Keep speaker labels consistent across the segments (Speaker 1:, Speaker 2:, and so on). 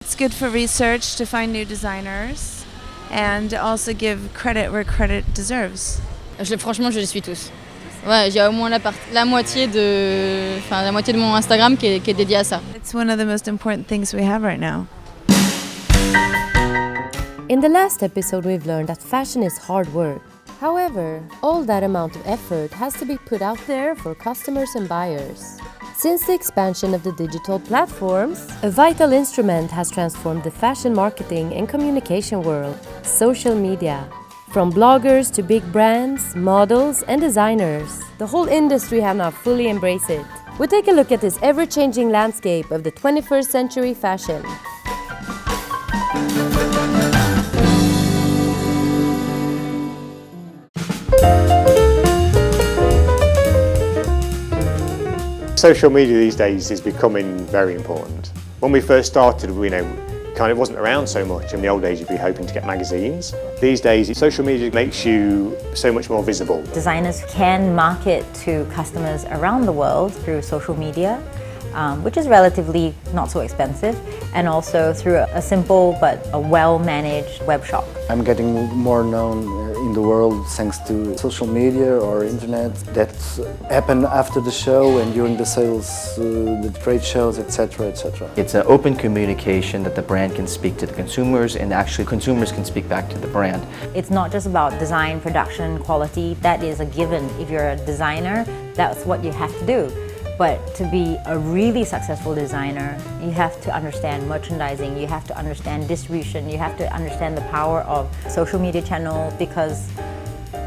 Speaker 1: It's good for research to find new designers and also give credit where credit deserves.
Speaker 2: Franchement, je les suis tous. Ouais, j'ai au moins la moitié de mon Instagram qui est dédié à ça.
Speaker 1: It's one of the most important things we have right now.
Speaker 3: In the last episode, we've learned that fashion is hard work. However, all that amount of effort has to be put out there for customers and buyers. Since the expansion of the digital platforms, a vital instrument has transformed the fashion marketing and communication world: social media. From bloggers to big brands, models, and designers, the whole industry have now fully embraced it. We take a look at this ever-changing landscape of the 21st century fashion.
Speaker 4: Social media these days is becoming very important. When we first started, kind of wasn't around so much. In the old days, you'd be hoping to get magazines. These days, social media makes you so much more visible.
Speaker 5: Designers can market to customers around the world through social media, which is relatively not so expensive, and also through a simple but a well-managed web shop.
Speaker 6: I'm getting more known in the world thanks to social media or internet that happen after the show and during the sales, the trade shows, etc., etc.
Speaker 7: It's an open communication that the brand can speak to the consumers, and actually consumers can speak back to the brand.
Speaker 5: It's not just about design, production, quality. That is a given. If you're a designer, that's what you have to do. But to be a really successful designer, you have to understand merchandising, you have to understand distribution, you have to understand the power of social media channels, because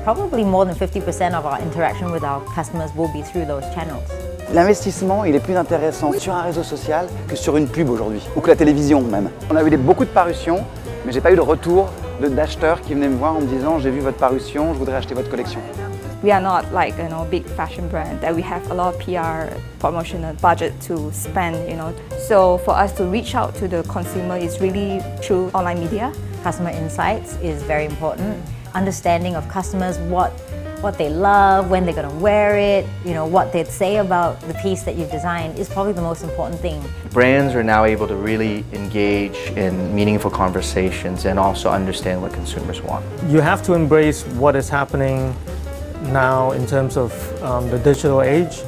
Speaker 5: probably more than 50% of our interaction with our customers will be through those channels.
Speaker 8: L'investissement, il est plus intéressant sur un réseau social que sur une pub aujourd'hui, ou que la télévision même. On a eu beaucoup de parutions, mais j'ai pas eu de retour d'acheteurs qui venaient me voir en me disant j'ai vu votre parution, je voudrais acheter votre collection.
Speaker 9: We are not like big fashion brand that we have a lot of PR promotional budget to spend, So for us to reach out to the consumer is really through online media.
Speaker 5: Customer insights is very important. Understanding of customers, what they love, when they're going to wear it, what they'd say about the piece that you've designed is probably the most important thing.
Speaker 7: Brands are now able to really engage in meaningful conversations and also understand what consumers want.
Speaker 10: You have to embrace what is happening now in terms of the digital age.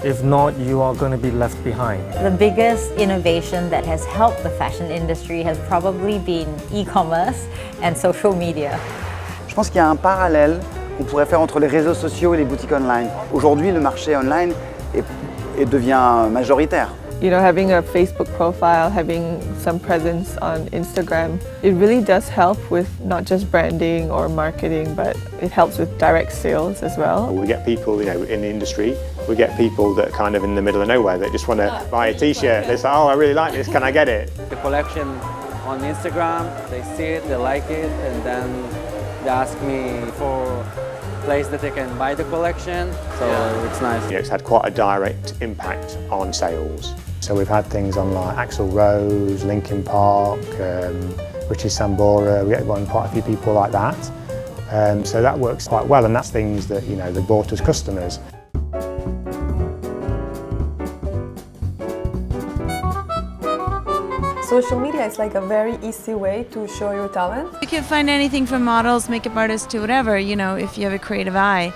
Speaker 10: If not, you are going to be left behind.
Speaker 5: The biggest innovation that has helped the fashion industry has probably been e-commerce and social media.
Speaker 8: Je pense qu'il y a un parallèle qu'on pourrait faire entre les réseaux sociaux et les boutiques online. Aujourd'hui, le marché online devient majoritaire.
Speaker 9: Having a Facebook profile, having some presence on Instagram, it really does help with not just branding or marketing, but it helps with direct sales as well.
Speaker 4: We get people, in the industry, we get people that are kind of in the middle of nowhere that just want to buy a t-shirt. They say, oh, I really like this, can I get it?
Speaker 11: The collection on Instagram, they see it, they like it, and then they ask me for a place that they can buy the collection, so it's nice.
Speaker 4: It's had quite a direct impact on sales. So we've had things on like Axl Rose, Linkin Park, Richie Sambora. We get quite a few people like that. So that works quite well, and that's things that they bought as customers.
Speaker 12: Social media is like a very easy way to show your talent.
Speaker 1: You can find anything from models, makeup artists to whatever, if you have a creative eye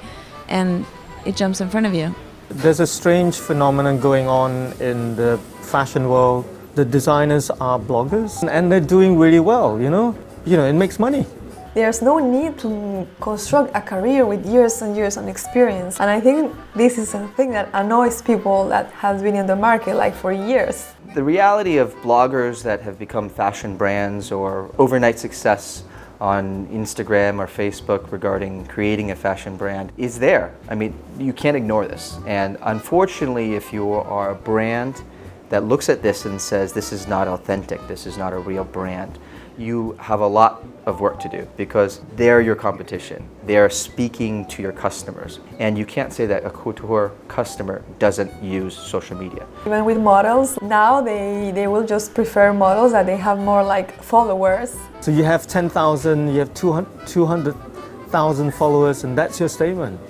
Speaker 1: and it jumps in front of you.
Speaker 10: There's a strange phenomenon going on in the fashion world. The designers are bloggers and they're doing really well, it makes money.
Speaker 12: There's no need to construct a career with years and years of experience. And I think this is a thing that annoys people that have been in the market for years.
Speaker 7: The reality of bloggers that have become fashion brands or overnight success on Instagram or Facebook regarding creating a fashion brand is there. I mean, you can't ignore this. And unfortunately, if you are a brand that looks at this and says, this is not authentic, this is not a real brand, you have a lot of work to do because they're your competition. They're speaking to your customers. And you can't say that a couture customer doesn't use social media.
Speaker 12: Even with models, now they will just prefer models that they have more followers.
Speaker 10: So you have 10,000, you have 200,000 followers, and that's your statement.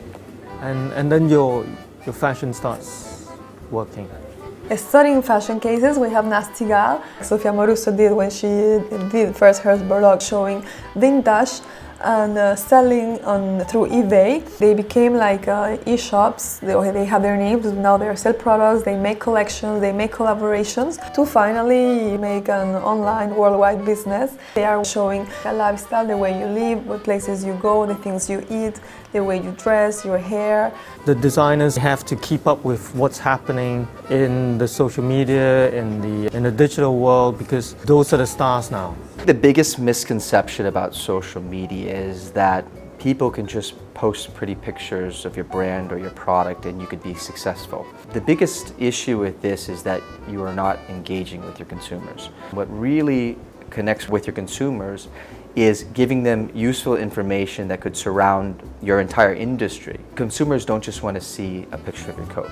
Speaker 10: And then your fashion starts working.
Speaker 12: studying fashion cases. We have Nasty Gal, Sofia Moruso did when she did first her blog showing vintage and selling through eBay. They became like e-shops. They have their names. Now they sell products, they make collections, they make collaborations to finally make an online worldwide business. They are showing a lifestyle, the way you live, what places you go, the things you eat, the way you dress, your hair.
Speaker 10: The designers have to keep up with what's happening in the social media, in the digital world, because those are the stars now.
Speaker 7: The biggest misconception about social media is that people can just post pretty pictures of your brand or your product and you could be successful. The biggest issue with this is that you are not engaging with your consumers. What really connects with your consumers is giving them useful information that could surround your entire industry. Consumers don't just want to see a picture of your coat.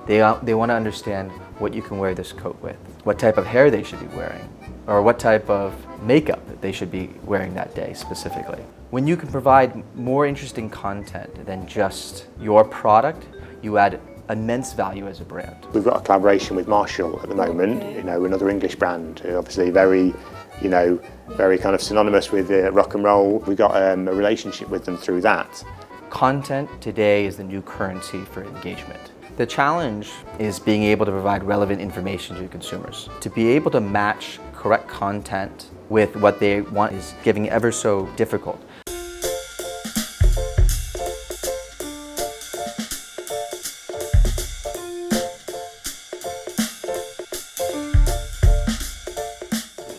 Speaker 7: They want to understand what you can wear this coat with, what type of hair they should be wearing, or what type of makeup they should be wearing that day specifically. When you can provide more interesting content than just your product, you add immense value as a brand.
Speaker 4: We've got a collaboration with Marshall at the moment, another English brand, obviously very kind of synonymous with rock and roll. We got a relationship with them through that.
Speaker 7: Content today is the new currency for engagement. The challenge is being able to provide relevant information to consumers. To be able to match correct content with what they want is getting ever so difficult.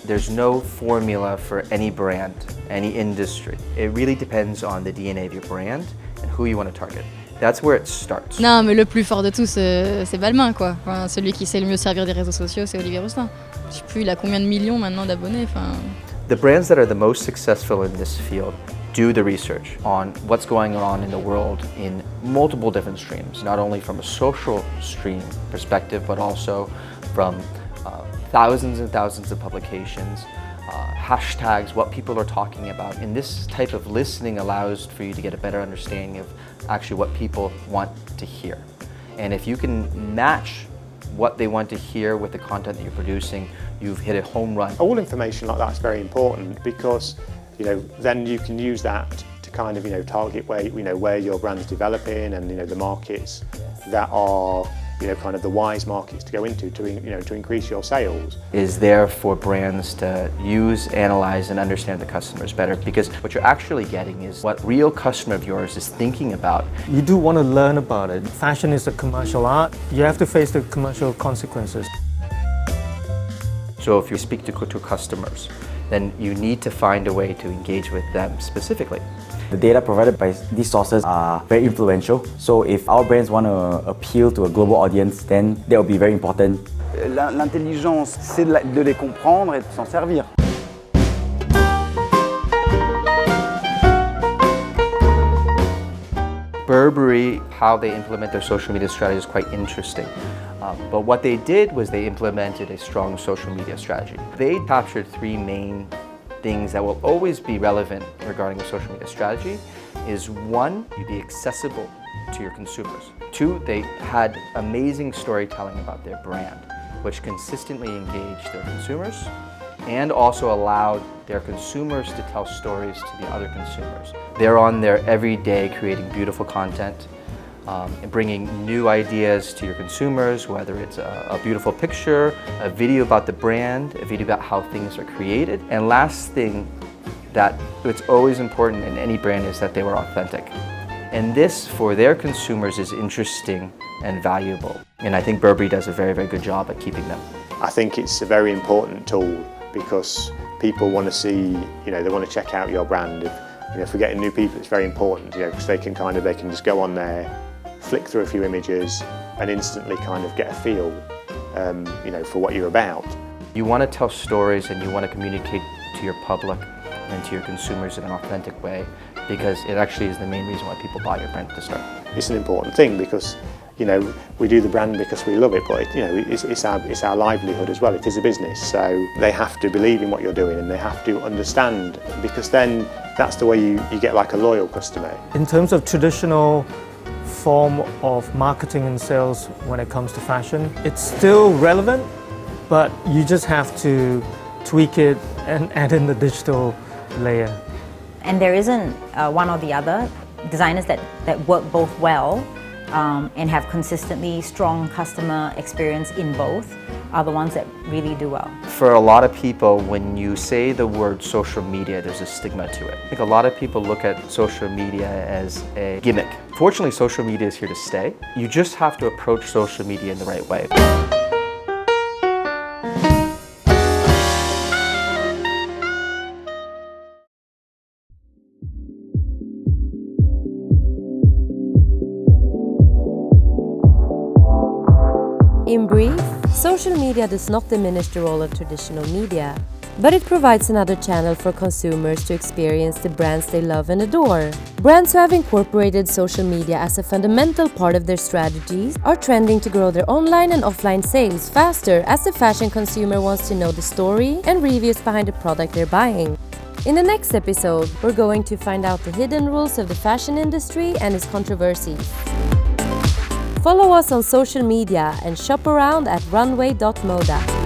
Speaker 7: There's no formula for any brand, any industry. It really depends on the DNA of your brand and who you want to target. That's where it starts.
Speaker 2: Non, mais le plus fort de tous, c'est Balmain, quoi. Enfin, celui qui sait le mieux servir des réseaux sociaux, c'est Olivier Rousteing. Je sais plus, il a combien de millions maintenant d'abonnés. Enfin...
Speaker 7: The brands that are the most successful in this field do the research on what's going on in the world in multiple different streams, not only from a social stream perspective, but also from thousands and thousands of publications, hashtags, what people are talking about. And this type of listening allows for you to get a better understanding of actually what people want to hear. And if you can match what they want to hear with the content that you're producing, you've hit a home run.
Speaker 4: All information like that is very important because then you can use that to kind of target where your brand's developing and the markets that are kind of the wise markets to go into to increase your sales.
Speaker 7: Is there for brands to use, analyze, and understand the customers better, because what you're actually getting is what real customer of yours is thinking about.
Speaker 10: You do want to learn about it. Fashion is a commercial art. You have to face the commercial consequences.
Speaker 7: So if you speak to customers, then you need to find a way to engage with them specifically.
Speaker 13: The data provided by these sources are very influential. So if our brands want to appeal to a global audience, then that will be very important.
Speaker 8: L'intelligence, c'est de les comprendre et de s'en servir.
Speaker 7: Burberry, how they implement their social media strategy is quite interesting. But what they did was they implemented a strong social media strategy. They captured three main things that will always be relevant regarding a social media strategy. Is one, you be accessible to your consumers. Two, they had amazing storytelling about their brand, which consistently engaged their consumers and also allowed their consumers to tell stories to the other consumers. They're on there every day creating beautiful content, and bringing new ideas to your consumers, whether it's a beautiful picture, a video about the brand, a video about how things are created. And last thing that it's always important in any brand is that they were authentic. And this, for their consumers, is interesting and valuable. And I think Burberry does a very, very good job at keeping them.
Speaker 4: I think it's a very important tool because people want to see, they want to check out your brand. If we're getting new people, it's very important, because they can just go on there, flick through a few images and instantly kind of get a feel, for what you're about.
Speaker 7: You want to tell stories and you want to communicate to your public and to your consumers in an authentic way, because it actually is the main reason why people buy your brand to start.
Speaker 4: It's an important thing because, we do the brand because we love it, but it's our livelihood as well. It is a business, so they have to believe in what you're doing and they have to understand, because then that's the way you get like a loyal customer.
Speaker 10: In terms of traditional form of marketing and sales when it comes to fashion. It's still relevant, but you just have to tweak it and add in the digital layer.
Speaker 5: And there isn't one or the other. Designers that work both well and have consistently strong customer experience in both are the ones that really do well.
Speaker 7: For a lot of people, when you say the word social media, there's a stigma to it. I think a lot of people look at social media as a gimmick. Fortunately, social media is here to stay. You just have to approach social media in the right way.
Speaker 3: In brief, social media does not diminish the role of traditional media, but it provides another channel for consumers to experience the brands they love and adore. Brands who have incorporated social media as a fundamental part of their strategies are trending to grow their online and offline sales faster as the fashion consumer wants to know the story and reviews behind the product they're buying. In the next episode, we're going to find out the hidden rules of the fashion industry and its controversies. Follow us on social media and shop around at runway.moda.